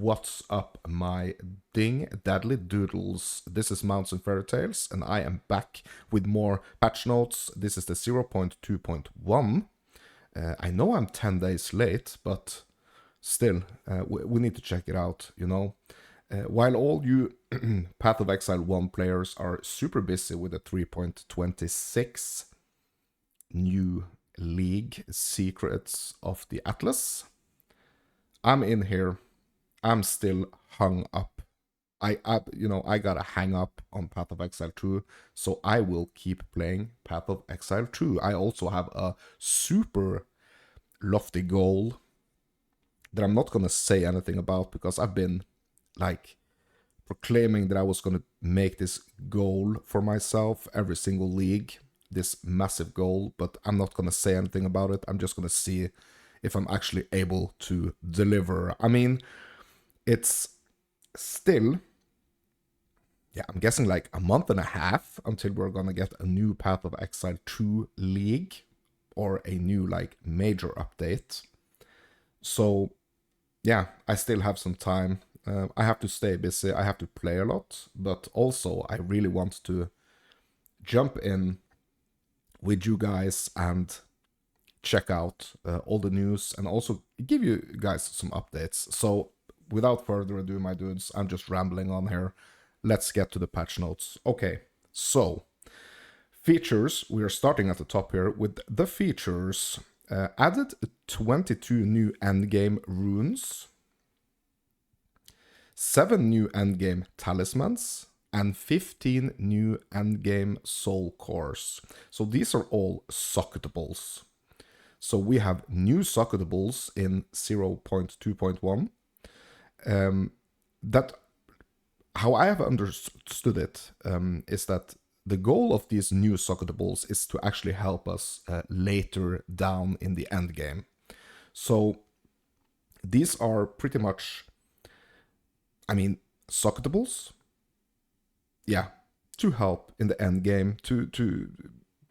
What's up, my ding deadly doodles? This is Mounts and Fairy Tales, and I am back with more patch notes. This is the 0.2.1. I know I'm 10 days late, but still, we need to check it out, you know. While all you Path of Exile 1 players are super busy with the 3.26 new League secrets of the Atlas, I'm in here. I'm still hung up. I gotta hang up on Path of Exile 2, so I will keep playing Path of Exile 2. I also have a super lofty goal that I'm not gonna say anything about because I've been like proclaiming that I was gonna make this goal for myself every single league, this massive goal, but I'm not gonna say anything about it. I'm just gonna see if I'm actually able to deliver. I mean, it's still, yeah, I'm guessing like a month and a half until we're gonna get a new Path of Exile 2 league or a new like major update. So yeah, I still have some time. I have to stay busy, I have to play a lot, but also I really want to jump in with you guys and check out all the news and also give you guys some updates. So without further ado, my dudes, I'm just rambling on here. Let's get to the patch notes. Okay, so features, we are starting at the top here with the features. Added 22 new endgame runes, 7 new endgame talismans, and 15 new endgame soul cores. So these are all socketables. So we have new socketables in 0.2.1. That, how I have understood it, is that the goal of these new socketables is to actually help us later down in the end game. So these are pretty much, I mean, socketables, yeah, to help in the end game, to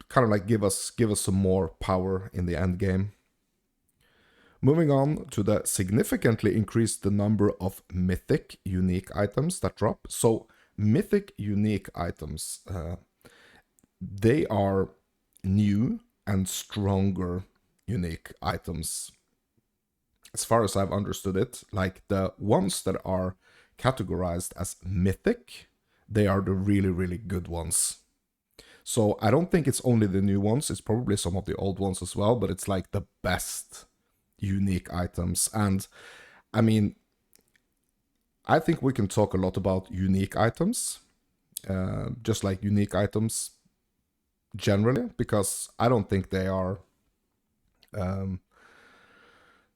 kind of like give us some more power in the end game. Moving on to the significantly increase the number of mythic unique items that drop. So mythic unique items, they are new and stronger unique items. As far as I've understood it, like the ones that are categorized as mythic, they are the really, really good ones. So I don't think it's only the new ones, it's probably some of the old ones as well, but it's like the best unique items. And I mean, I think we can talk a lot about unique items, just like unique items generally, because I don't think they are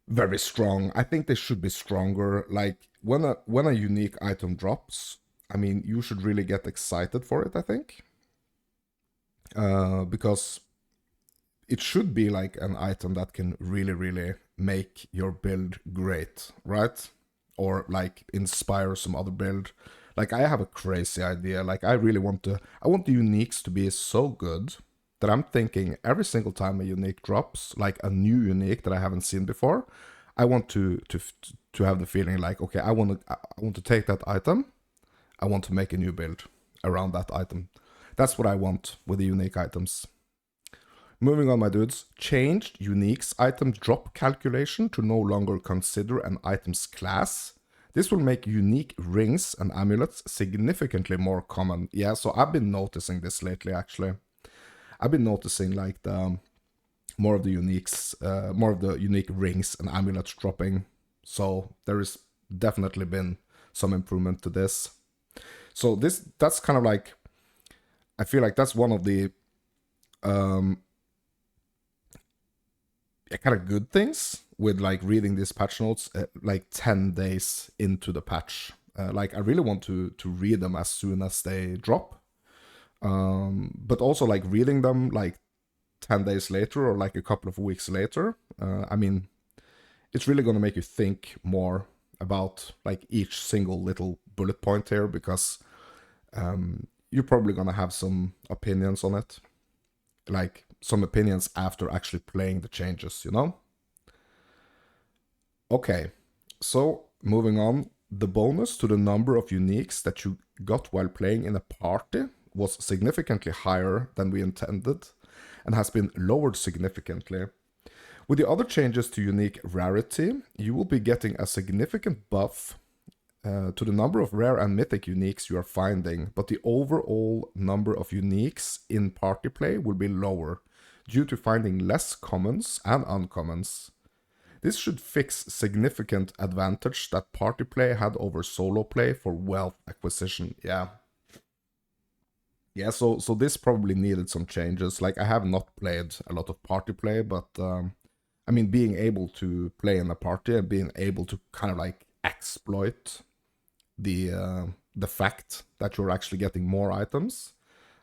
very strong. I think they should be stronger. Like when a unique item drops, I mean, you should really get excited for it, I think. Because it should be like an item that can really, really make your build great, right? Or like inspire some other build. Like I have a crazy idea. Like I want the uniques to be so good that I'm thinking every single time a unique drops, like a new unique that I haven't seen before, I want to have the feeling like, okay, I want to take that item, I want to make a new build around that item. That's what I want with the unique items. Moving on, my dudes, changed uniques item drop calculation to no longer consider an item's class. This will make unique rings and amulets significantly more common. Yeah, so I've been noticing this lately, actually. I've been noticing like the more of the uniques, more of the unique rings and amulets dropping. So there has definitely been some improvement to this. So that's kind of like, I feel like that's one of the kind of good things with like reading these patch notes like 10 days into the patch. Like I really want to read them as soon as they drop. But also like reading them like 10 days later or like a couple of weeks later, I mean, it's really going to make you think more about like each single little bullet point here, because you're probably going to have some opinions on it, like some opinions after actually playing the changes, you know? Okay, so moving on, The bonus to the number of uniques that you got while playing in a party was significantly higher than we intended and has been lowered significantly. With the other changes to unique rarity, you will be getting a significant buff to the number of rare and mythic uniques you are finding, but the overall number of uniques in party play will be lower due to finding less commons and uncommons. This should fix significant advantage that party play had over solo play for wealth acquisition. Yeah, so this probably needed some changes. Like, I have not played a lot of party play, but I mean, being able to play in a party and being able to kind of like exploit the fact that you're actually getting more items,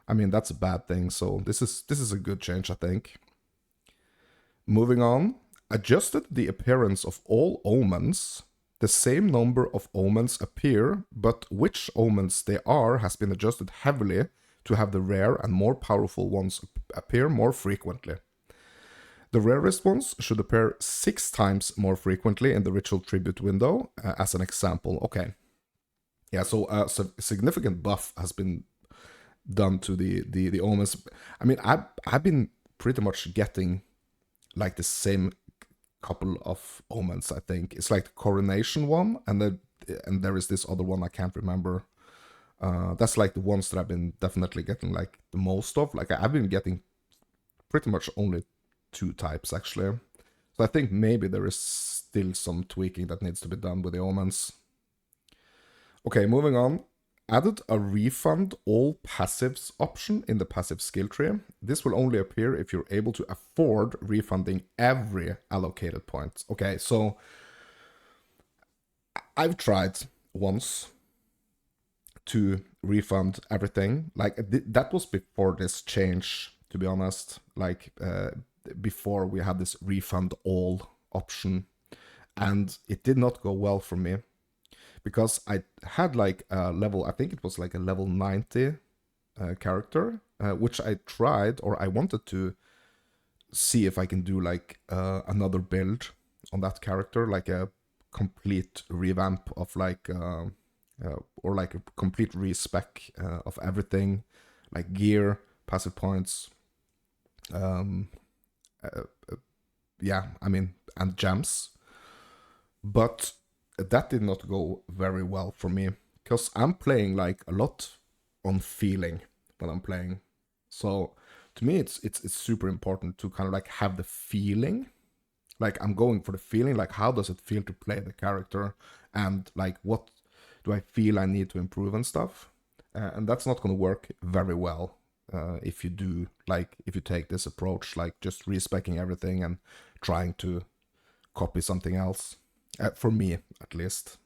I mean, that's a bad thing. So this is a good change, I think. Moving on, adjusted the appearance of all omens. The same number of omens appear, but which omens they are has been adjusted heavily to have the rare and more powerful ones appear more frequently. The rarest ones should appear 6 times more frequently in the ritual tribute window, as an example. Okay. Yeah, so a significant buff has been done to the omens. I mean, I've been pretty much getting like the same couple of omens. I think it's like the coronation one, and there is this other one I can't remember. That's like the ones that I've been definitely getting like the most of. Like, I've been getting pretty much only 2 types actually. So I think maybe there is still some tweaking that needs to be done with the omens. Okay, moving on. Added a refund all passives option in the passive skill tree. This will only appear if you're able to afford refunding every allocated point. Okay, so I've tried once to refund everything. Like, that was before this change, to be honest. Like, before we had this refund all option, and it did not go well for me because I had like a level, I think it was like a level 90 character, which I tried, or I wanted to see if I can do like another build on that character, like a complete revamp of like or like a complete respec of everything, like gear, passive points, yeah, I mean, and gems. But that did not go very well for me because I'm playing like a lot on feeling when I'm playing. So to me, it's super important to kind of like have the feeling. Like, I'm going for the feeling. Like, how does it feel to play the character, and like what do I feel I need to improve and stuff. And that's not going to work very well if you take this approach, like just respecing everything and trying to copy something else. For me, at least.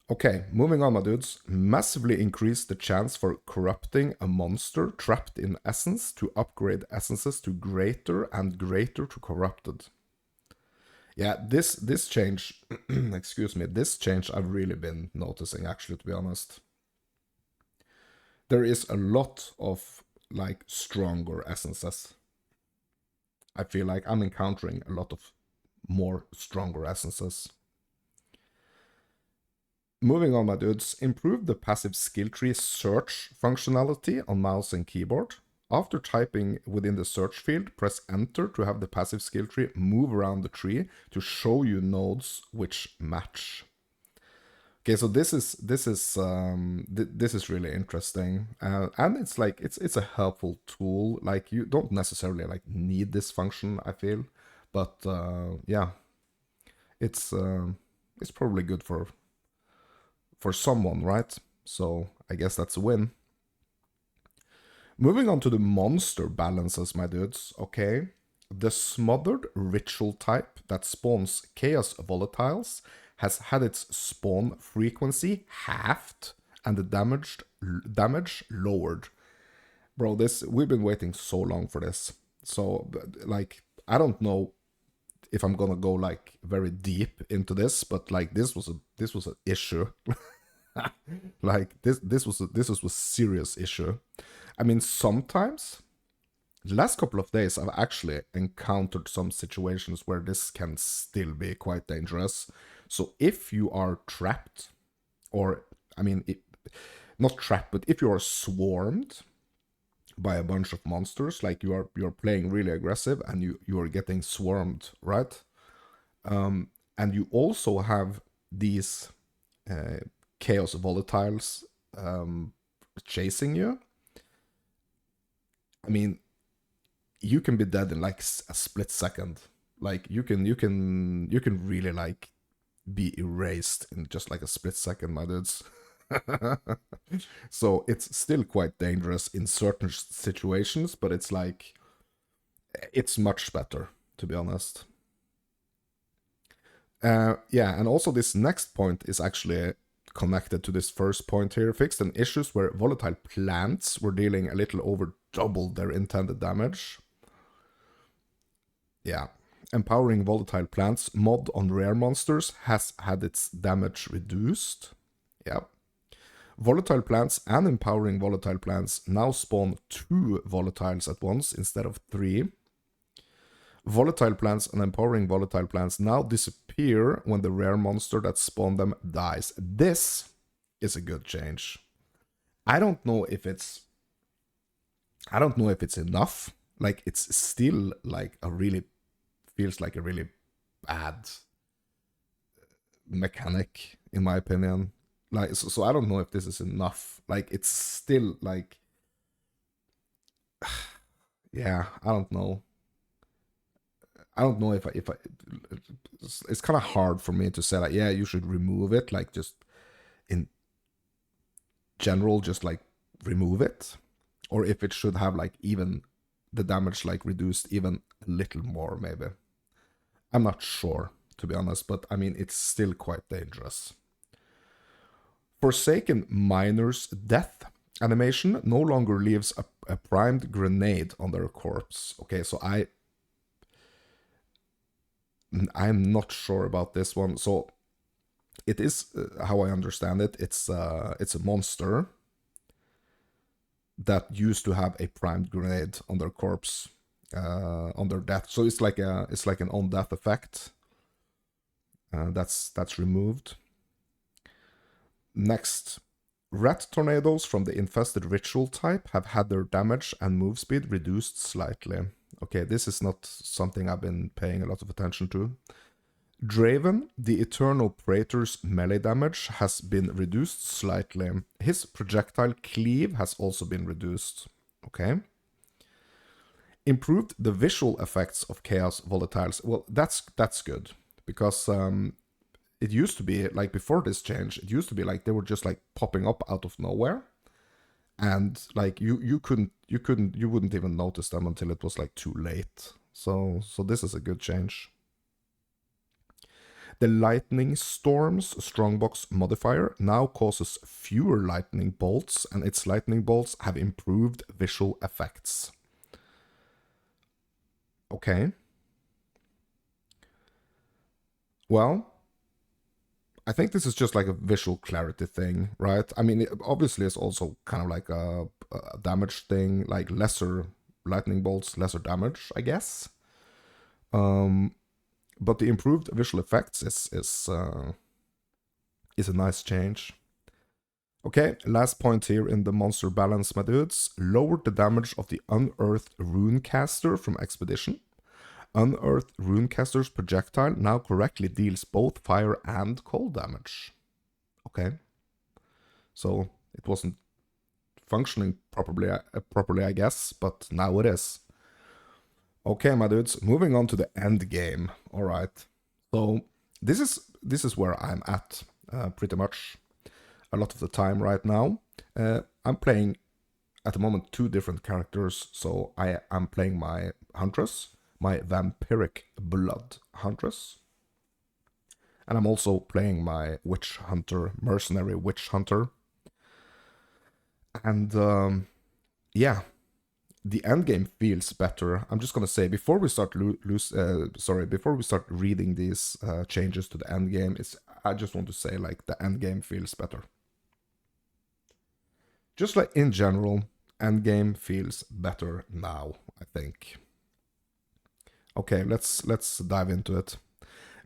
Okay, moving on, my dudes. Massively increase the chance for corrupting a monster trapped in essence to upgrade essences to greater and greater to corrupted. Yeah, this change, excuse me, this change I've really been noticing, actually, to be honest. There is a lot of like stronger essences. I feel like I'm encountering a lot of more stronger essences. Moving on, my dudes, improve the passive skill tree search functionality on mouse and keyboard. After typing within the search field, press enter to have the passive skill tree move around the tree to show you nodes which match. Okay, so this is really interesting, and it's like it's a helpful tool. Like, you don't necessarily like need this function, I feel, but yeah, it's probably good for someone, right? So I guess that's a win. Moving on to the monster balances, my dudes. Okay, the smothered ritual type that spawns chaos volatiles has had its spawn frequency halved and the damage lowered. Bro, we've been waiting so long for this. So like, I don't know if I'm gonna go like very deep into this, but like, this was an issue. Like, this was a serious issue. I mean, sometimes the last couple of days I've actually encountered some situations where this can still be quite dangerous. So if you are trapped, or I mean, not trapped, but if you are swarmed by a bunch of monsters, like you're playing really aggressive and you are getting swarmed, right? And you also have these chaos volatiles chasing you. I mean, you can be dead in like a split second. Like you can really like be erased in just like a split second, my dudes. So it's still quite dangerous in certain situations, but it's like it's much better, to be honest. Yeah, and also this next point is actually connected to this first point here. Fixed an issues where volatile plants were dealing a little over double their intended damage. Yeah. Empowering volatile plants mod on rare monsters has had its damage reduced. Yeah. Volatile plants and empowering volatile plants now spawn 2 volatiles at once instead of 3. Volatile plants and empowering volatile plants now disappear when the rare monster that spawned them dies. This is a good change. I don't know if it's enough. Like it's still like a really feels like a really bad mechanic in my opinion. Like so I don't know if this is enough. Like it's still like yeah, I don't know. I don't know if I it's kind of hard for me to say like yeah, you should remove it like just in general just like remove it, or if it should have like even the damage like reduced even a little more maybe. I'm not sure, to be honest, but I mean, it's still quite dangerous. Forsaken Miner's death animation no longer leaves a primed grenade on their corpse. Okay, so I'm not sure about this one. So it is how I understand it. It's a monster that used to have a primed grenade on their corpse on their death. So it's like an on death effect. That's removed. Next, rat tornadoes from the infested ritual type have had their damage and move speed reduced slightly. Okay, this is not something I've been paying a lot of attention to. Draven, the Eternal Praetor's melee damage has been reduced slightly. His projectile cleave has also been reduced. Okay. Improved the visual effects of Chaos Volatiles. Well, that's good. Because it used to be, like before this change, it used to be like they were just like popping up out of nowhere. And like you wouldn't even notice them until it was like too late. So this is a good change. The Lightning Storm's Strongbox modifier now causes fewer lightning bolts, and its lightning bolts have improved visual effects. Okay. Well, I think this is just like a visual clarity thing, right? I mean, obviously it's also kind of like a damage thing, like lesser lightning bolts, lesser damage, I guess. But the improved visual effects is a nice change. Okay, last point here in the monster balance, my dudes. Lowered the damage of the Unearthed Runecaster from Expedition. Unearthed Runecaster's projectile now correctly deals both fire and cold damage. Okay. So it wasn't functioning properly, I guess, but now it is. Okay, my dudes, moving on to the end game. All right. So this is where I'm at pretty much a lot of the time right now. I'm playing at the moment 2 different characters. So I am playing my Huntress, my Vampiric Blood Huntress. And I'm also playing my Witch Hunter, Mercenary Witch Hunter. And yeah, the end game feels better. I'm just gonna say before we start before we start reading these changes to the end game, I just want to say like the end game feels better. Just like in general, end game feels better now, I think. Okay, let's dive into it.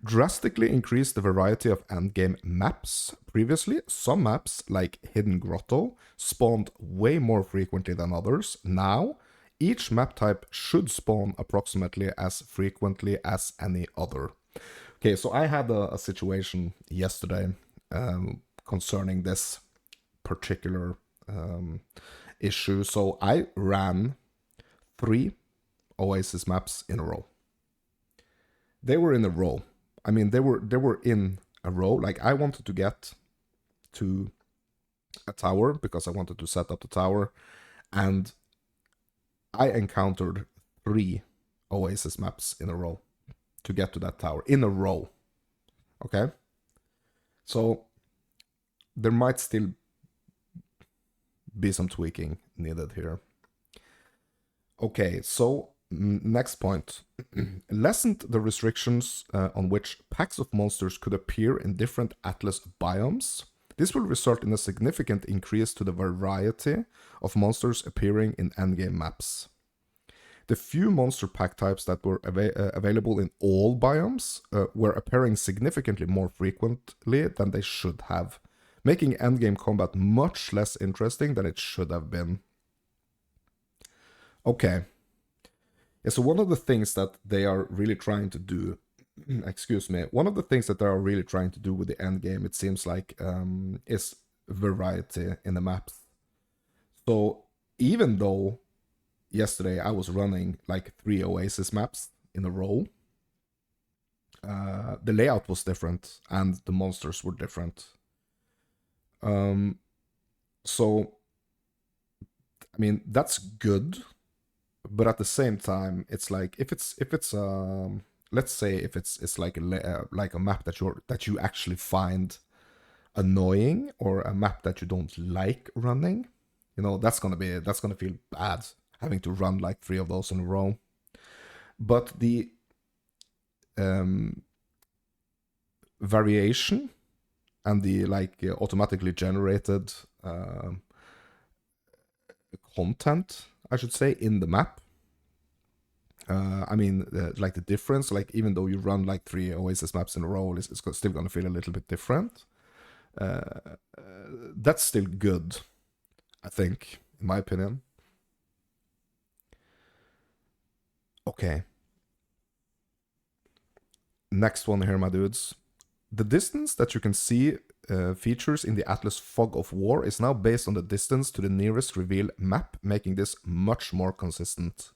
Drastically increased the variety of endgame maps. Previously, some maps, like Hidden Grotto, spawned way more frequently than others. Now, each map type should spawn approximately as frequently as any other. Okay, so I had a situation yesterday concerning this particular issue. So I ran 3 Oasis maps in a row. They were in a row. I mean, they were in a row. Like, I wanted to get to a tower because I wanted to set up the tower, and I encountered 3 Oasis maps in a row to get to that tower in a row. Okay, so there might still be some tweaking needed here. Okay, so next point. Lessened the restrictions on which packs of monsters could appear in different Atlas biomes. This will result in a significant increase to the variety of monsters appearing in endgame maps. The few monster pack types that were available in all biomes were appearing significantly more frequently than they should have, making endgame combat much less interesting than it should have been. Okay. Yeah, so one of the things that they are really trying to do, excuse me, one of the things that they are really trying to do with the end game, it seems like, is variety in the maps. So even though yesterday I was running like 3 Oasis maps in a row, the layout was different and the monsters were different. So I mean, that's good, but at the same time, it's like if it's let's say if it's like like a map that you actually find annoying, or a map that you don't like running, that's gonna feel bad having to run like 3 of those in a row. But the variation and the like automatically generated content, I should say, in the map. I mean, like the difference, like even though you run like 3 Oasis maps in a row, it's still gonna feel a little bit different. That's still good, I think, in my opinion. Okay. Next one here, my dudes. The distance that you can see features in the Atlas Fog of War is now based on the distance to the nearest reveal map, making this much more consistent.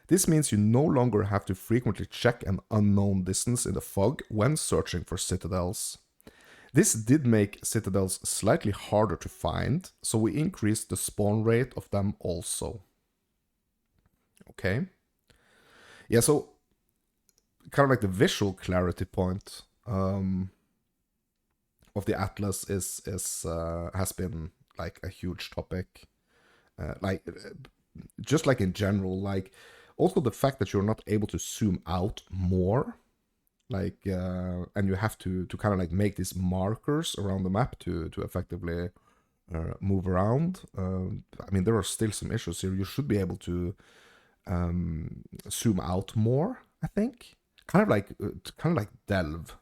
This means you no longer have to frequently check an unknown distance in the fog when searching for citadels. This did make citadels slightly harder to find, so we increased the spawn rate of them also. Okay. Yeah, so kind of like the visual clarity point of the Atlas is has been like a huge topic. Like just like in general, like also the fact that you're not able to zoom out more, like and you have to kind of like make these markers around the map to effectively move around. I mean, there are still some issues here. You should be able to zoom out more, I think. Kind of like delve,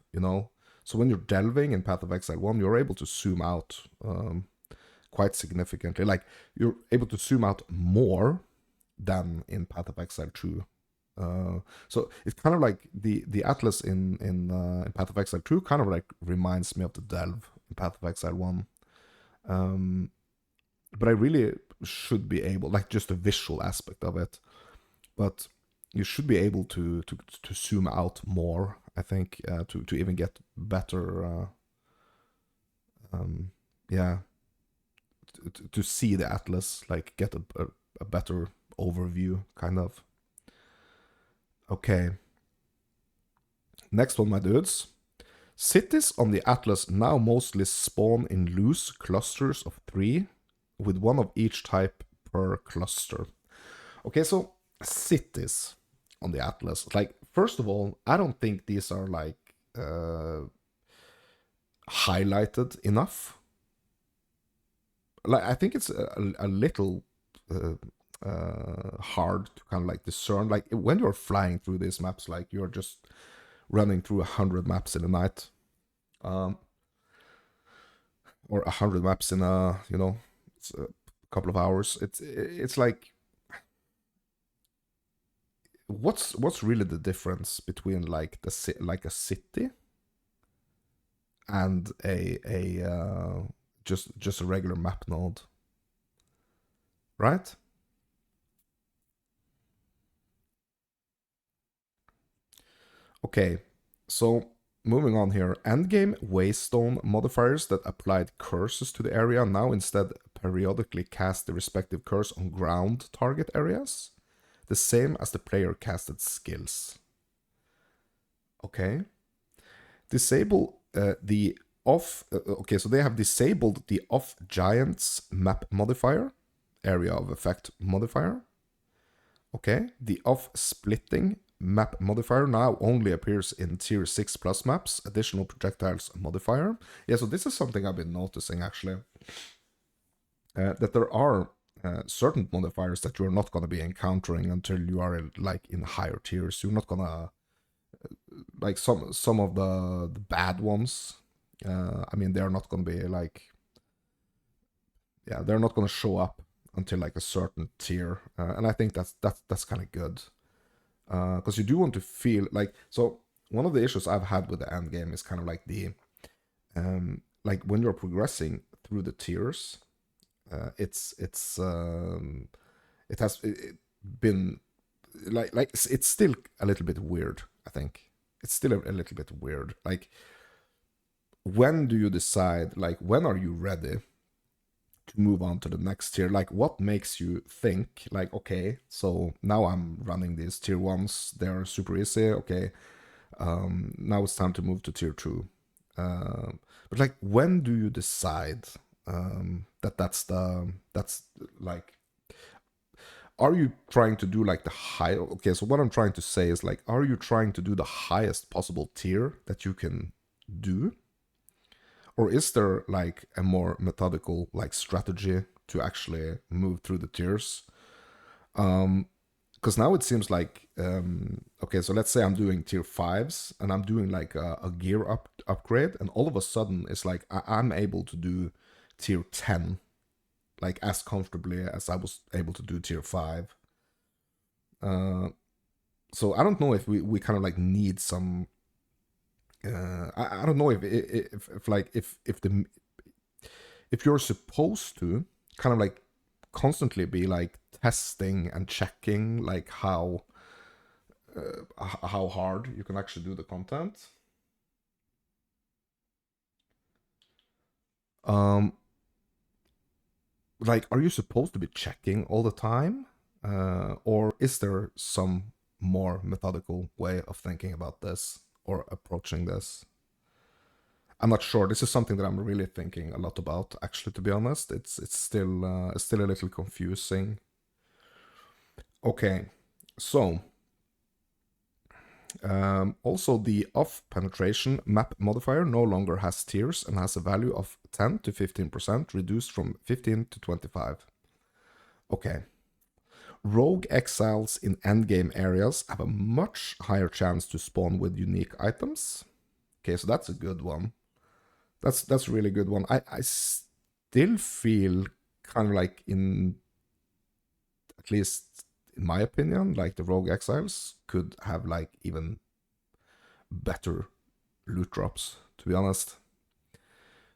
So when you're delving in Path of Exile 1, you're able to zoom out quite significantly. Like, you're able to zoom out more than in Path of Exile 2. So it's kind of like the Atlas in Path of Exile 2 kind of like reminds me of the delve in Path of Exile 1. But I really should be able, like, just the visual aspect of it. But you should be able to zoom out more, I think, to even get better, yeah, to see the Atlas, like get a better overview, kind of. Okay. Next one, my dudes. Cities on the Atlas now mostly spawn in loose clusters of 3, with 1 of each type per cluster. Okay, so cities on the Atlas. Like, first of all, I don't think these are like highlighted enough. Like, I think it's a little hard to kind of like discern. Like, when you're flying through these maps, like you're just running through 100 maps in a night, um, or 100 maps in a a couple of hours. It's like what's really the difference between like like a city and a just a regular map node, right? Okay, so moving on here. Endgame Waystone modifiers that applied curses to the area now instead periodically cast the respective curse on ground target areas, the same as the player casted skills. Okay. Disable the off. Okay, so they have disabled the off giants map modifier, area of effect modifier. Okay, the off splitting map modifier now only appears in tier 6 plus maps, additional projectiles modifier. Yeah, so this is something I've been noticing actually, that there are certain modifiers that you're not going to be encountering until you are like in higher tiers. You're not gonna like some of the bad ones. I mean, they're not going to be like, yeah, they're not going to show up until like a certain tier, and I think that's kind of good, because you do want to feel like. So one of the issues I've had with the end game is kind of like the like when you're progressing through the tiers, it has been like it's still a little bit weird. I think it's still a little bit weird. Like, when do you decide? Like, when are you ready to move on to the next tier? Like, what makes you think like, okay, so now I'm running these tier ones. They're super easy. Okay, now it's time to move to tier two. But like, when do you decide that that's like, are you trying to do like the high? Okay, so what I'm trying to say is like, are you trying to do the highest possible tier that you can do, or is there like a more methodical like strategy to actually move through the tiers? Because now it seems like, okay, so let's say I'm doing tier fives and I'm doing like a gear upgrade, and all of a sudden it's like I'm able to do tier 10 like as comfortably as I was able to do tier 5. Uh, so I don't know if we kind of like need some. I don't know if like if the if you're supposed to kind of like constantly be like testing and checking like how hard you can actually do the content. Um, like, are you supposed to be checking all the time, or is there some more methodical way of thinking about this or approaching this? I'm not sure. This is something that I'm really thinking a lot about. Actually, to be honest, it's still a little confusing. Okay, so also the off penetration map modifier no longer has tiers and has a value of 10 to 15%, reduced from 15 to 25. Okay. Rogue exiles in endgame areas have a much higher chance to spawn with unique items. Okay, so that's a good one. That's a really good one. I still feel kind of like, in at least in my opinion, like the rogue exiles could have like even better loot drops, to be honest.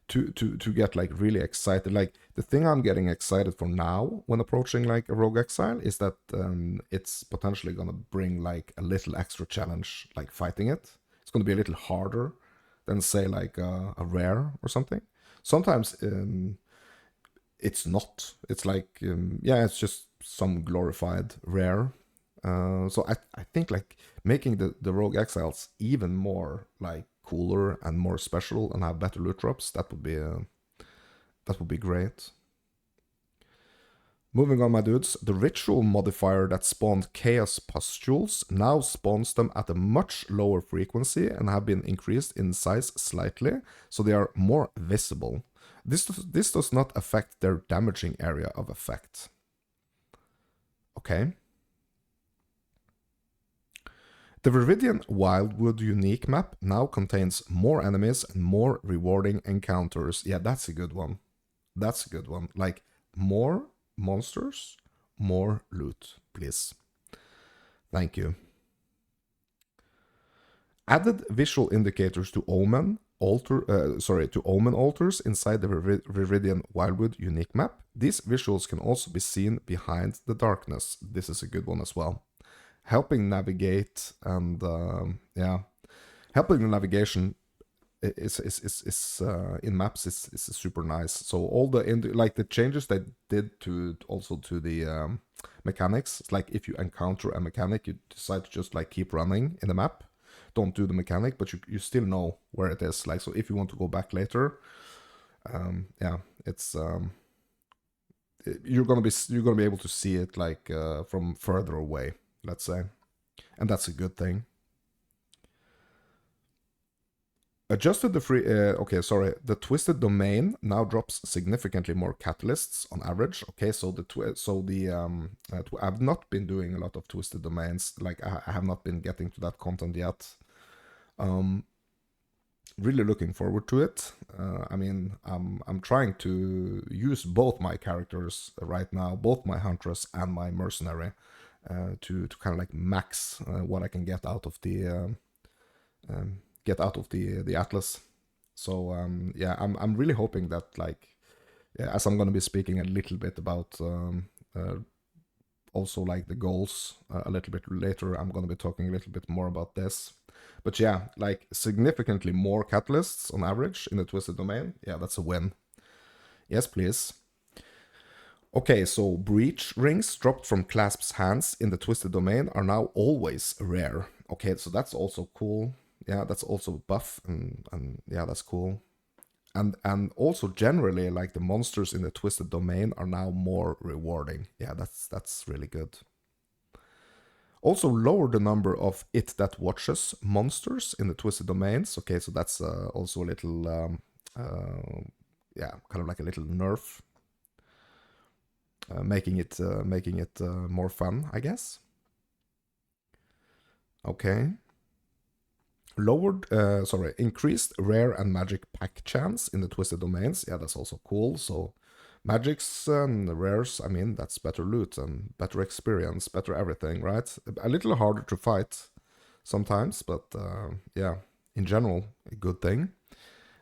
To get like really excited. Like, the thing I'm getting excited for now when approaching like a rogue exile is that it's potentially gonna bring like a little extra challenge, like fighting it. It's gonna be a little harder than say like a rare or something. Sometimes it's not. It's like yeah, it's just some glorified rare. So I think like making the rogue exiles even more like cooler and more special and have better loot drops, that would be great. Moving on, my dudes, the ritual modifier that spawned chaos pustules now spawns them at a much lower frequency and have been increased in size slightly, so they are more visible. This does not affect their damaging area of effect. Okay. The Viridian Wildwood unique map now contains more enemies and more rewarding encounters. Yeah, that's a good one. That's a good one. Like, more monsters, more loot, please. Thank you. Added visual indicators to Omen Omen altars inside the Viridian Wildwood unique map. These visuals can also be seen behind the darkness. This is a good one as well. Helping navigate and helping the navigation is in maps is super nice. So all the changes they did to the mechanics. It's like if you encounter a mechanic, you decide to just like keep running in the map. Don't do the mechanic, but you still know where it is. Like, so if you want to go back later, it's you're gonna be able to see it like from further away, let's say, and that's a good thing. Adjusted the free. The twisted domain now drops significantly more catalysts on average. Okay, so I've not been doing a lot of twisted domains. Like I have not been getting to that content yet. Really looking forward to it. I mean, I'm trying to use both my characters right now, both my huntress and my mercenary, to kind of like max what I can get out of the atlas. So I'm really hoping that, like, as I'm going to be speaking a little bit about also like the goals a little bit later, I'm going to be talking a little bit more about this. But yeah, like significantly more catalysts on average in the twisted domain. Yeah, that's a win. Yes, please. Okay, so breach rings dropped from Clasp's hands in the twisted domain are now always rare. Okay, so that's also cool. Yeah, that's also buff, and yeah, that's cool. And also generally, like the monsters in the twisted domain are now more rewarding. Yeah, that's really good. Also lower the number of It That Watches monsters in the twisted domains. Okay, so that's also a little kind of like a little nerf, making it more fun, I guess. Okay. Increased rare and magic pack chance in the twisted domains. Yeah, that's also cool. So magics and rares, I mean, that's better loot and better experience, better everything, right? A little harder to fight sometimes, but yeah, in general, a good thing.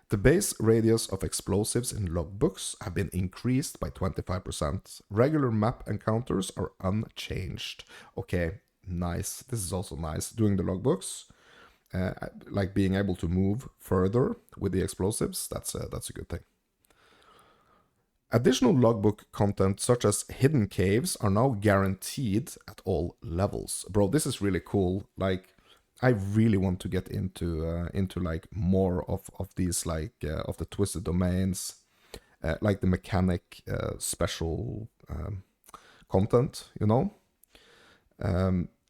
The base radius of explosives in logbooks have been increased by 25%. Regular map encounters are unchanged. Okay, nice. This is also nice. Doing the logbooks, like being able to move further with the explosives, that's a good thing. Additional logbook content such as hidden caves are now guaranteed at all levels. Bro, this is really cool. Like, I really want to get into like more of these like of the twisted domains, like the mechanic special content, you know.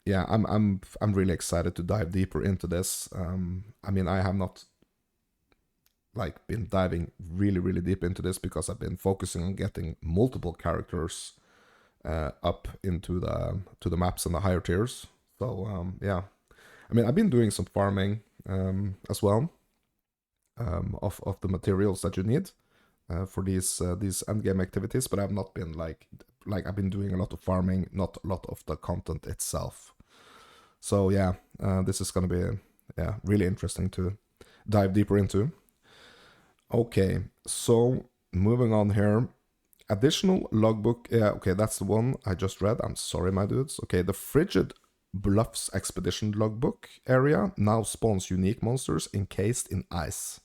Yeah, I'm really excited to dive deeper into this. I mean, I have not like been diving really deep into this because I've been focusing on getting multiple characters up into the maps and the higher tiers. So yeah, I mean, I've been doing some farming as well of the materials that you need for these endgame activities, but I've not been like I've been doing a lot of farming, not a lot of the content itself. So yeah, this is gonna be really interesting to dive deeper into. Okay, so moving on here. Additional logbook. Yeah, okay, that's the one I just read. I'm sorry, my dudes. Okay, the Frigid Bluffs Expedition logbook area now spawns unique monsters encased in ice.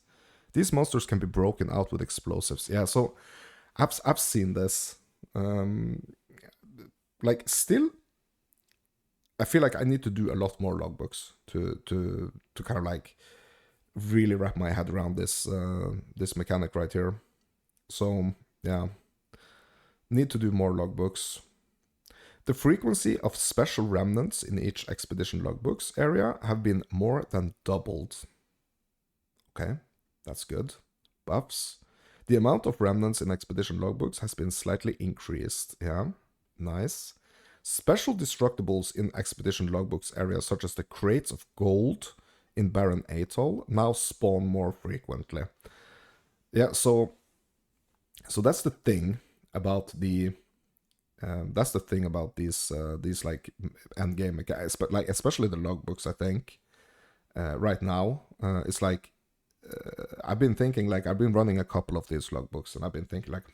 These monsters can be broken out with explosives. Yeah, so I've seen this. Like, still, I feel like I need to do a lot more logbooks to kind of like really wrap my head around this this mechanic right here. So yeah, need to do more logbooks. The frequency of special remnants in each expedition logbooks area have been more than doubled. Okay, that's good. Buffs. The amount of remnants in expedition logbooks has been slightly increased. Yeah, nice. Special destructibles in expedition logbooks areas, such as the crates of gold in Barren Atoll, now spawn more frequently. Yeah, so that's the thing about the these like end game mechanics, but like especially the logbooks. I think right now it's like I've been thinking, like, I've been running a couple of these logbooks, and I've been thinking like,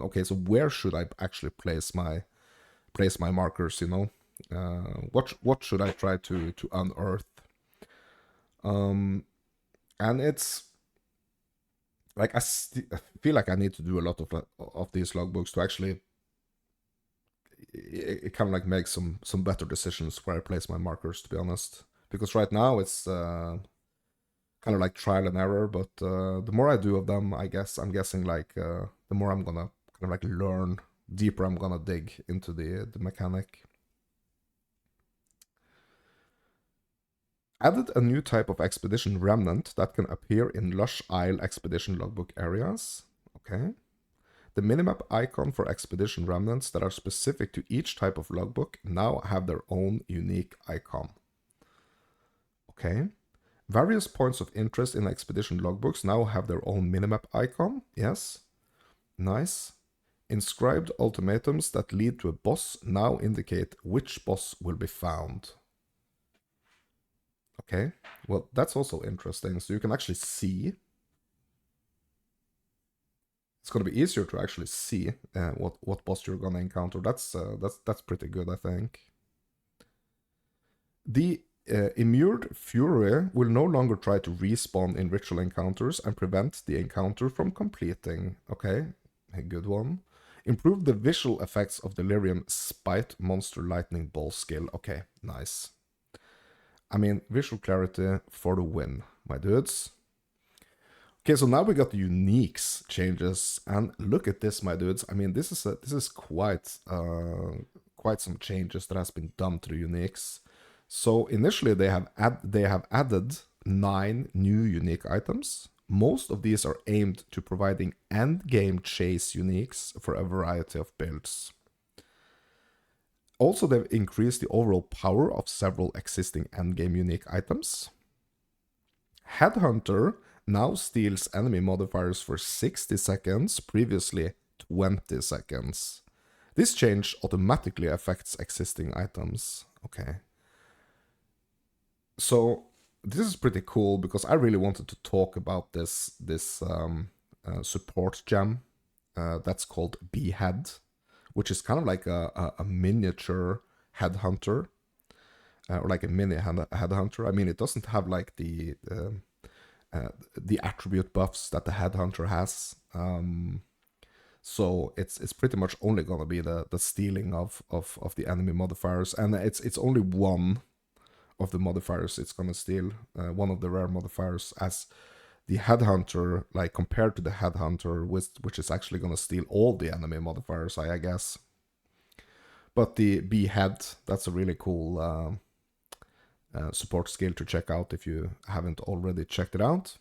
okay, so where should I actually place my markers? What should I try to unearth? And it's like I feel like I need to do a lot of these logbooks to actually it kind of like make some better decisions where I place my markers, to be honest. Because right now it's kind of like trial and error, but the more I do of them, I'm guessing like the more I'm gonna kind of like learn, deeper I'm gonna dig into the mechanic. Added a new type of expedition remnant that can appear in Lush Isle expedition logbook areas. Okay. The minimap icon for expedition remnants that are specific to each type of logbook now have their own unique icon. Okay. Various points of interest in expedition logbooks now have their own minimap icon. Yes. Nice. Inscribed ultimatums that lead to a boss now indicate which boss will be found. Okay. Well, that's also interesting. So you can actually see. It's going to be easier to actually see what boss you're going to encounter. That's pretty good, I think. The Immured Fury will no longer try to respawn in ritual encounters and prevent the encounter from completing. Okay, a good one. Improve the visual effects of Delirium Spite Monster Lightning Ball skill. Okay, nice. I mean, visual clarity for the win, my dudes. Okay, so now we got the uniques changes, and look at this, my dudes. I mean, this is quite some changes that has been done to the uniques. So initially they have added 9 new unique items. Most of these are aimed to providing end game chase uniques for a variety of builds. Also, they've increased the overall power of several existing endgame unique items. Headhunter now steals enemy modifiers for 60 seconds, previously 20 seconds. This change automatically affects existing items. Okay. So this is pretty cool because I really wanted to talk about this support gem that's called Behead, which is kind of like a miniature headhunter, or like a mini headhunter. I mean, it doesn't have like the attribute buffs that the headhunter has. So it's pretty much only gonna be the stealing of the enemy modifiers, and it's only one of the modifiers it's gonna steal, one of the rare modifiers, as the headhunter, like compared to the headhunter, which is actually gonna steal all the enemy modifiers, I guess. But the Behead, that's a really cool support skill to check out if you haven't already checked it out.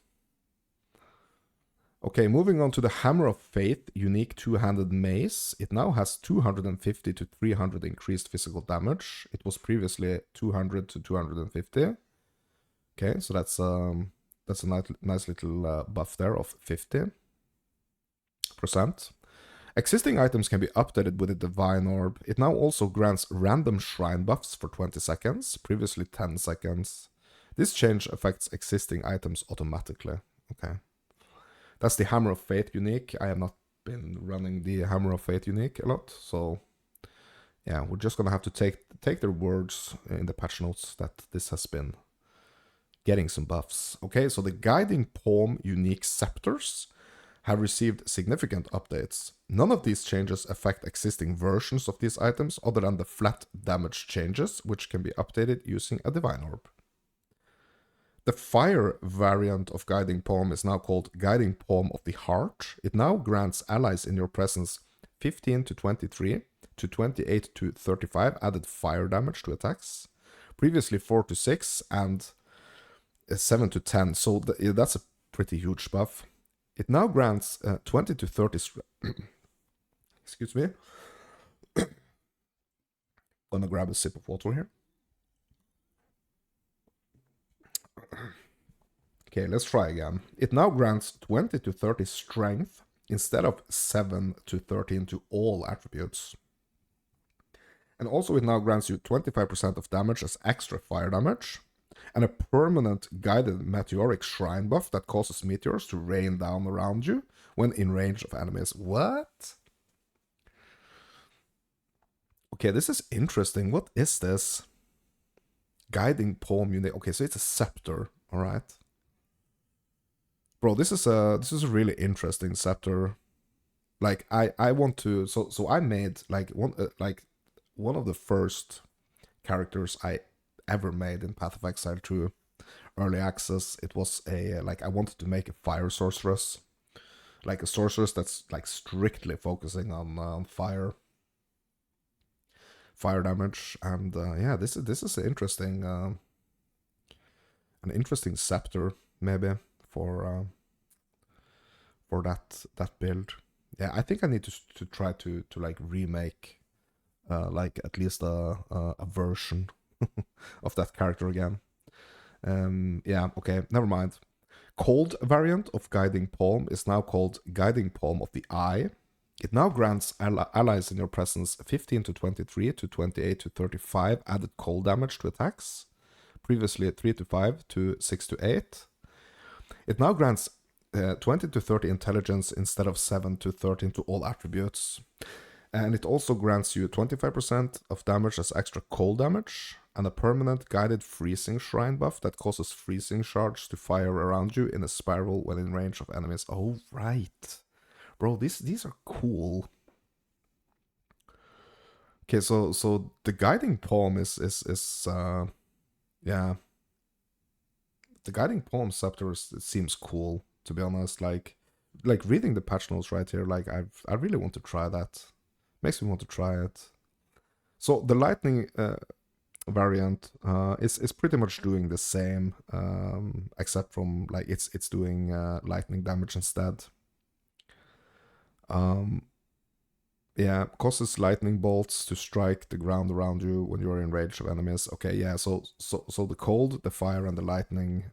Okay, moving on to the Hammer of Faith unique two-handed mace. It now has 250 to 300 increased physical damage. It was previously 200 to 250. Okay, so that's a nice little buff there of 50%. Existing items can be updated with a Divine Orb. It now also grants random shrine buffs for 20 seconds, previously 10 seconds. This change affects existing items automatically. Okay. That's the Hammer of Fate unique. I have not been running the Hammer of Fate unique a lot, so yeah, we're just gonna have to take their words in the patch notes that this has been getting some buffs. Okay, so the Guiding Palm unique scepters have received significant updates. None of these changes affect existing versions of these items other than the flat damage changes, which can be updated using a Divine Orb. The fire variant of Guiding Palm is now called Guiding Palm of the Heart. It now grants allies in your presence 15 to 23 to 28 to 35 added fire damage to attacks. Previously 4 to 6 and 7 to 10, so that's a pretty huge buff. It now grants 20 to 30... excuse me. Gonna grab a sip of water here. Okay, let's try again. It now grants 20 to 30 strength instead of 7 to 13 to all attributes. And also it now grants you 25% of damage as extra fire damage, and a permanent guided meteoric shrine buff that causes meteors to rain down around you when in range of enemies. What? Okay, this is interesting. What is this? Guiding palm unique. Okay, so it's a scepter. All right. Bro, this is a really interesting scepter. Like I want to so I made like one of the first characters I ever made in Path of Exile 2 early access. It was a like I wanted to make a fire sorceress, like a sorceress that's like strictly focusing on fire damage, and yeah, this is an interesting scepter maybe for that build. Yeah, I think I need to try to like remake like at least a version of that character again. Yeah, okay, never mind. Cold variant of Guiding Palm is now called Guiding Palm of the Eye. It now grants allies in your presence 15 to 23 to 28 to 35 added cold damage to attacks, previously 3 to 5 to 6 to 8. It now grants 20 to 30 intelligence instead of 7 to 13 to all attributes. And it also grants you 25% of damage as extra cold damage, and a permanent guided freezing shrine buff that causes freezing shards to fire around you in a spiral when in range of enemies. Oh, right. Bro, these are cool. Okay, so the guiding palm is yeah. The guiding palm scepter it seems cool, to be honest. Like reading the patch notes right here, like I really want to try that. Makes me want to try it. So the lightning variant is pretty much doing the same, except from like it's doing lightning damage instead. Yeah, causes lightning bolts to strike the ground around you when you're in range of enemies. Okay, yeah, so the cold, the fire, and the lightning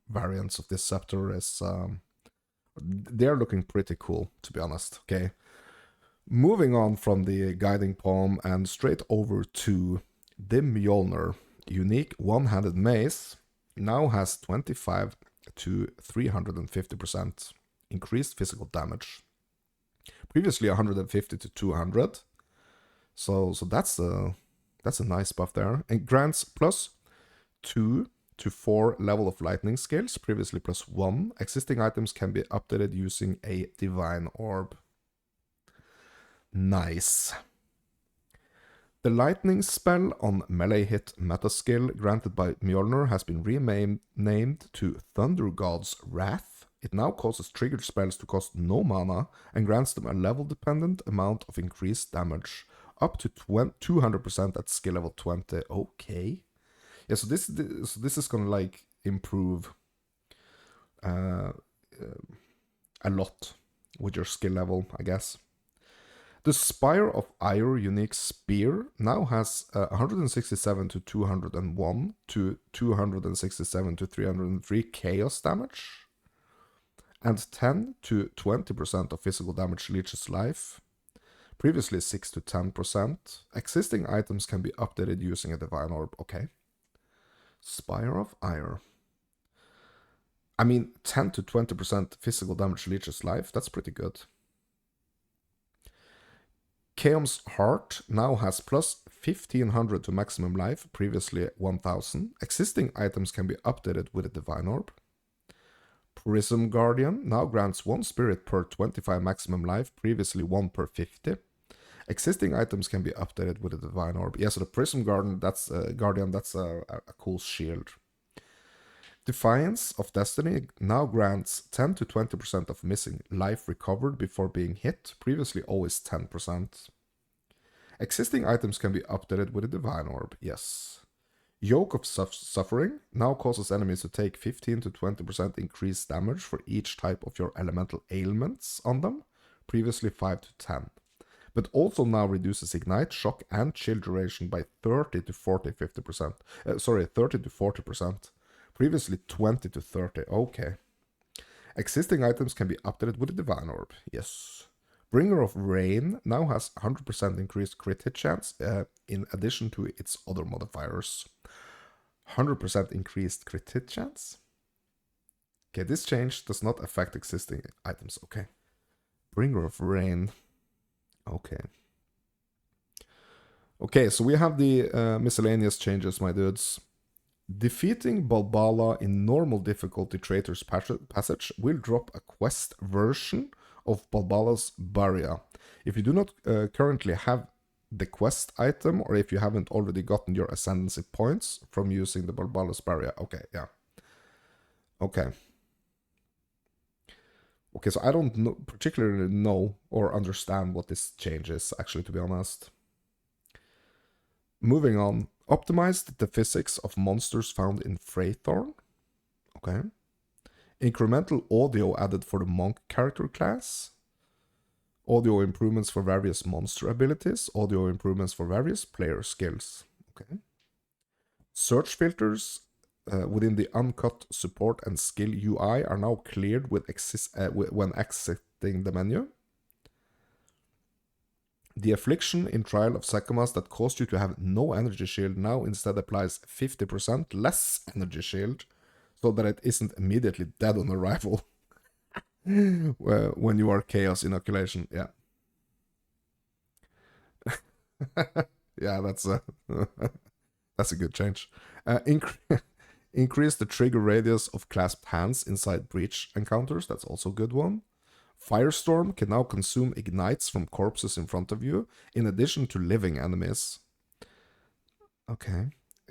variants of this scepter is they're looking pretty cool, to be honest. Okay, moving on from the guiding palm and straight over to the Mjolnir, unique one-handed mace, now has 25 to 350% increased physical damage. Previously 150 to 200. So that's a nice buff there. And grants plus 2 to 4 level of lightning scales, previously plus 1. Existing items can be updated using a divine orb. Nice. The lightning spell on melee hit meta skill granted by Mjolnir has been renamed to Thunder God's Wrath. It now causes triggered spells to cost no mana and grants them a level-dependent amount of increased damage, up to 200% at skill level 20. Okay. Yeah, so this is gonna like improve a lot with your skill level, I guess. The Spire of Ire unique spear now has 167 to 201 to 267 to 303 chaos damage, and 10 to 20% of physical damage leeches life, previously 6 to 10%. Existing items can be updated using a divine orb. Okay. Spire of Ire. I mean, 10 to 20% physical damage leeches life, that's pretty good. Chaos Heart now has plus 1500 to maximum life, previously 1000. Existing items can be updated with a divine orb. Prism Guardian now grants 1 spirit per 25 maximum life, previously 1 per 50. Existing items can be updated with a divine orb. Yeah, so the Prism Guardian, that's a cool shield. Defiance of Destiny now grants 10 to 20% of missing life recovered before being hit, previously always 10%. Existing items can be updated with a divine orb, yes. Yoke of Suffering now causes enemies to take 15 to 20% increased damage for each type of your elemental ailments on them, previously 5 to 10. but also now reduces ignite, shock, and chill duration by 30 to 40, 50%. 30 to 40%. Previously 20 to 30. Okay. Existing items can be updated with the Divine Orb. Yes. Bringer of Rain now has 100% increased crit hit chance in addition to its other modifiers. 100% increased crit hit chance? Okay, this change does not affect existing items. Okay. Bringer of Rain. Okay. Okay, so we have the miscellaneous changes, my dudes. Defeating Balbala in normal difficulty Traitor's Passage will drop a quest version of Balbala's Barrier. If you do not currently have the quest item, or if you haven't already gotten your Ascendancy points from using the Balbala's Barrier. Okay, yeah. Okay. Okay, so I don't particularly know or understand what this change is, actually, to be honest. Moving on. Optimized the physics of monsters found in Freythorn. Okay. Incremental audio added for the monk character class. Audio improvements for various monster abilities. Audio improvements for various player skills. Okay. Search filters within the uncut support and skill UI are now cleared when exiting the menu. The affliction in Trial of Sekomas that caused you to have no energy shield now instead applies 50% less energy shield, so that it isn't immediately dead on arrival when you are Chaos Inoculation. Yeah. Yeah, that's a that's a good change. Increase the trigger radius of clasped hands inside breach encounters. That's also a good one. Firestorm can now consume ignites from corpses in front of you, in addition to living enemies. Okay.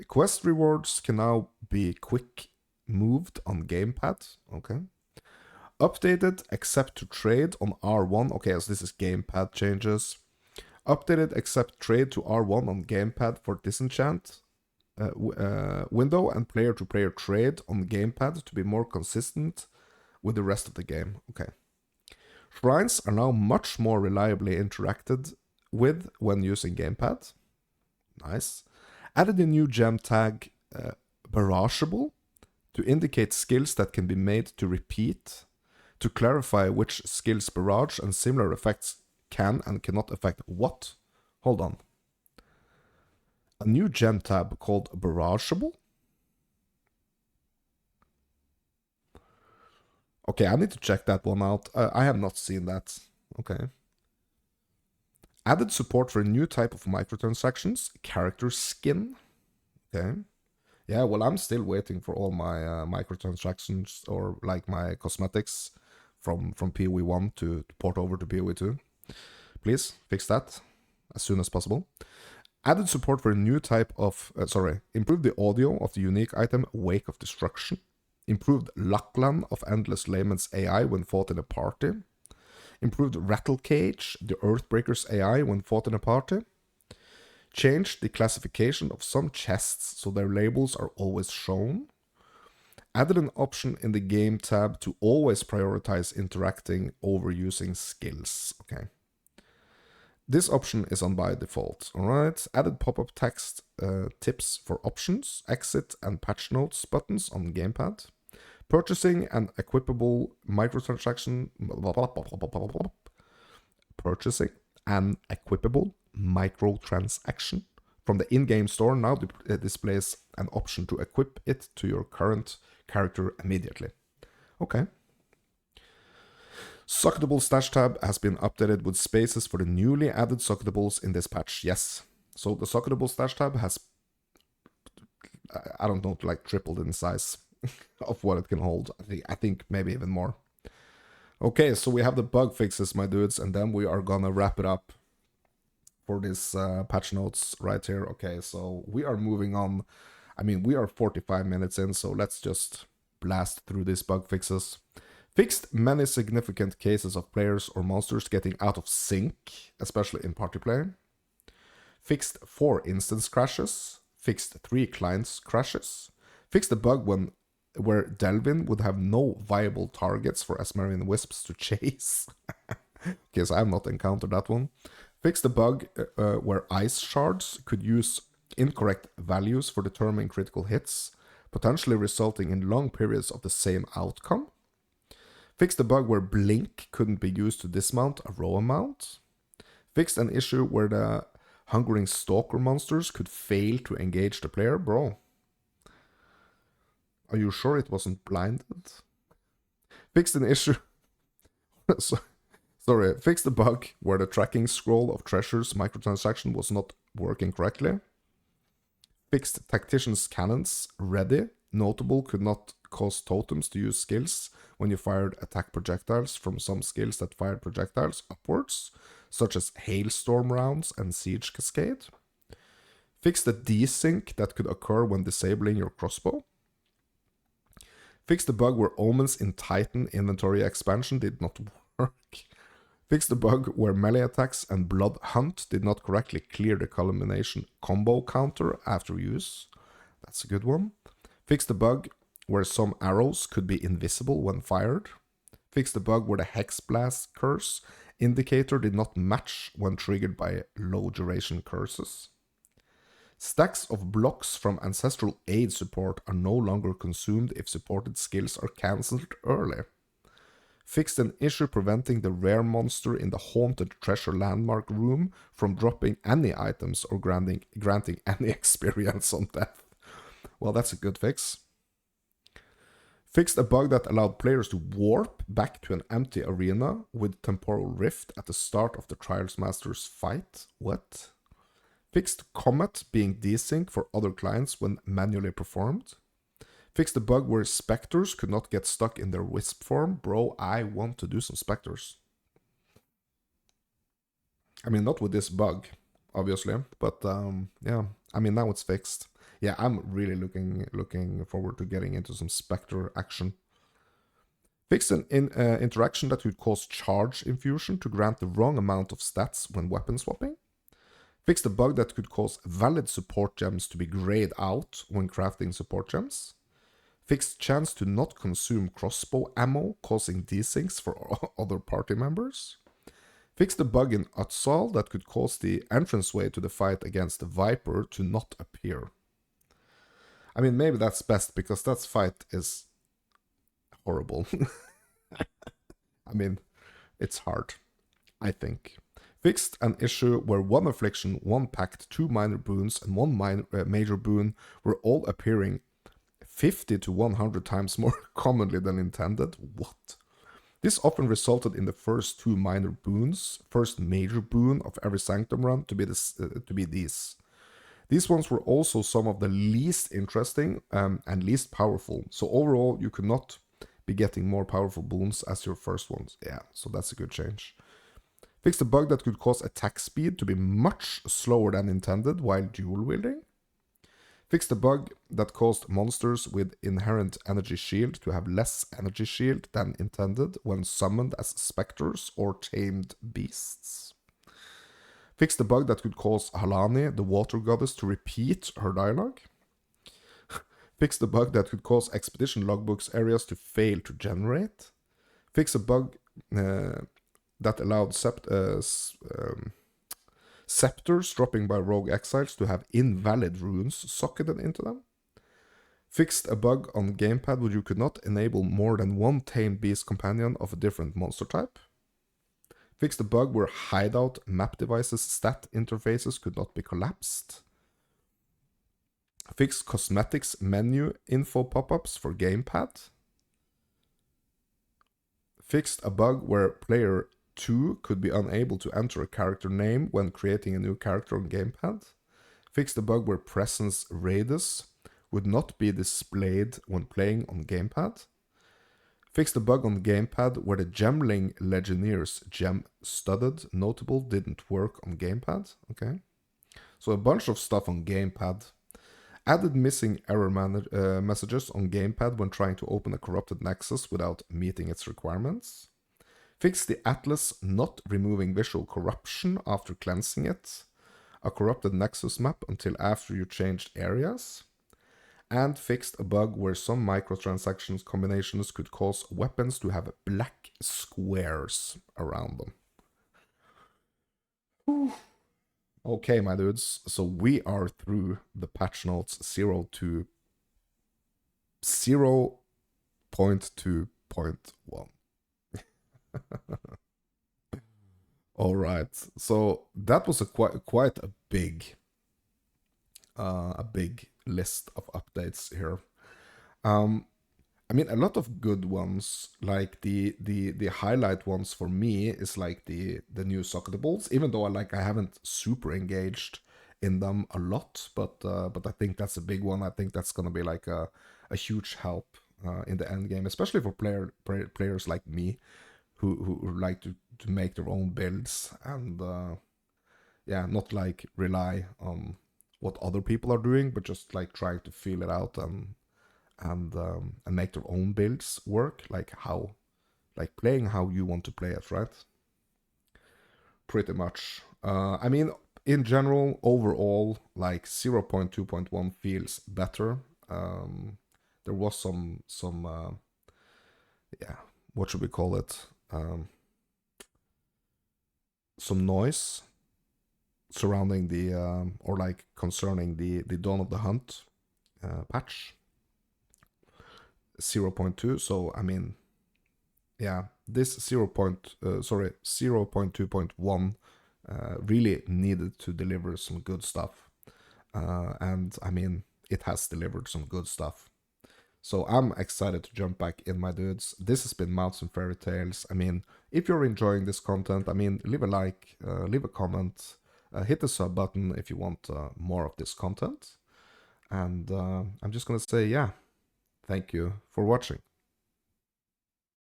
Quest rewards can now be quick moved on gamepad. Okay. Updated accept to trade on R1. Okay, so this is gamepad changes. Updated accept trade to R1 on gamepad for disenchant window and player-to-player trade on gamepad to be more consistent with the rest of the game. Okay. Shrines are now much more reliably interacted with when using gamepad. Nice. Added a new gem tag, Barrageable, to indicate skills that can be made to repeat, to clarify which skills barrage and similar effects can and cannot affect what. Hold on. A new gem tab called Barrageable? Okay, I need to check that one out. I have not seen that. Okay. Added support for a new type of microtransactions, character skin. Okay. Yeah, well, I'm still waiting for all my microtransactions or like my cosmetics from PoE 1 to port over to PoE 2. Please fix that as soon as possible. Added support for a new type of, improved the audio of the unique item Wake of Destruction. Improved Laklan of Endless Layman's AI when fought in a party. Improved Rattle Cage, the Earthbreaker's AI when fought in a party. Changed the classification of some chests so their labels are always shown. Added an option in the game tab to always prioritize interacting over using skills. Okay. This option is on by default. Alright. Added pop-up text tips for options, exit, and patch notes buttons on gamepad. Purchasing an equipable microtransaction. Purchasing an equipable microtransaction from the in-game store now displays an option to equip it to your current character immediately. Okay. Socketable stash tab has been updated with spaces for the newly added socketables in this patch. Yes. So the socketable stash tab has, I don't know, like tripled in size of what it can hold. I think maybe even more. Okay, so we have the bug fixes, my dudes, and then we are gonna wrap it up for this patch notes right here. Okay, so we are moving on. I mean, we are 45 minutes in, so let's just blast through these bug fixes. Fixed many significant cases of players or monsters getting out of sync, especially in party play. Fixed 4 instance crashes. Fixed 3 clients crashes. Fixed a bug where Delvin would have no viable targets for Asmarian Wisps to chase. Okay, so I have not encountered that one. Fixed a bug where ice shards could use incorrect values for determining critical hits, potentially resulting in long periods of the same outcome. Fixed a bug where blink couldn't be used to dismount a row mount. Fixed an issue where the hungering stalker monsters could fail to engage the player. Bro, are you sure it wasn't blinded? Fixed an issue... Sorry, fixed a bug where the tracking scroll of treasures microtransaction was not working correctly. Fixed tactician's cannons ready. Notable could not cause totems to use skills when you fired attack projectiles from some skills that fired projectiles upwards, such as hailstorm rounds and siege cascade. Fixed the desync that could occur when disabling your crossbow. Fixed the bug where omens in Titan inventory expansion did not work. Fixed the bug where melee attacks and blood hunt did not correctly clear the culmination combo counter after use. That's a good one. Fixed the bug where some arrows could be invisible when fired. Fixed the bug where the Hex Blast curse indicator did not match when triggered by low duration curses. Stacks of blocks from Ancestral Aid support are no longer consumed if supported skills are cancelled early. Fixed an issue preventing the rare monster in the Haunted Treasure Landmark room from dropping any items or granting any experience on death. Well, that's a good fix. Fixed a bug that allowed players to warp back to an empty arena with Temporal Rift at the start of the Trials Masters fight. What? Fixed Comet being desync for other clients when manually performed. Fixed the bug where specters could not get stuck in their wisp form. Bro, I want to do some specters. I mean, not with this bug, obviously, but yeah. I mean, now it's fixed. Yeah, I'm really looking forward to getting into some specter action. Fixed an interaction that could cause charge infusion to grant the wrong amount of stats when weapon swapping. Fixed a bug that could cause valid support gems to be grayed out when crafting support gems. Fixed chance to not consume crossbow ammo, causing desyncs for other party members. Fixed a bug in Utsal that could cause the entranceway to the fight against the Viper to not appear. I mean, maybe that's best, because that fight is horrible. I mean, it's hard, I think. Fixed an issue where one affliction, one pact, 2 minor boons, and 1 major boon were all appearing 50 to 100 times more commonly than intended. What? This often resulted in the first 2 minor boons, first major boon of every Sanctum run to be these. These ones were also some of the least interesting and least powerful. So overall, you could not be getting more powerful boons as your first ones. Yeah, so that's a good change. Fixed a bug that could cause attack speed to be much slower than intended while dual wielding. Fixed a bug that caused monsters with inherent energy shield to have less energy shield than intended when summoned as specters or tamed beasts. Fixed a bug that could cause Halani, the water goddess, to repeat her dialogue. Fixed a bug that could cause expedition logbooks areas to fail to generate. Fixed a bug that allowed scepters dropping by rogue exiles to have invalid runes socketed into them. Fixed a bug on gamepad where you could not enable more than 1 tamed beast companion of a different monster type. Fixed a bug where hideout map devices stat interfaces could not be collapsed. Fixed cosmetics menu info pop-ups for gamepad. Fixed a bug where player 2 could be unable to enter a character name when creating a new character on gamepad. Fixed a bug where presence radius would not be displayed when playing on gamepad. Fixed a bug on gamepad where the Gemling Legionnaires gem studded notable didn't work on gamepad. Okay, so a bunch of stuff on gamepad. Added missing error messages on gamepad when trying to open a corrupted nexus without meeting its requirements. Fixed the Atlas not removing visual corruption after cleansing it. A corrupted nexus map until after you changed areas. And fixed a bug where some microtransactions combinations could cause weapons to have black squares around them. Okay, my dudes. So we are through the patch notes 0 to 0.2.1. All right. So that was a quite a big list of updates here. Um, I mean, a lot of good ones. Like the highlight ones for me is like the new sockables. Even though I haven't super engaged in them a lot, but I think that's a big one. I think that's gonna be like a huge help in the end game, especially for players like me who like to make their own builds and yeah, not like rely on what other people are doing, but just like try to feel it out and make their own builds work, like playing how you want to play it, right? Pretty much. I mean, in general, overall, like 0.2.1 feels better. There was some yeah, what should we call it? Some noise surrounding the or like concerning the Dawn of the Hunt patch 0.2. So I mean, yeah, this 0.2.1 really needed to deliver some good stuff, and I mean it has delivered some good stuff. So I'm excited to jump back in, my dudes. This has been Mounts and Fairy Tales. I mean, if you're enjoying this content, I mean, leave a like, leave a comment, hit the sub button if you want more of this content. And I'm just gonna say, yeah, thank you for watching.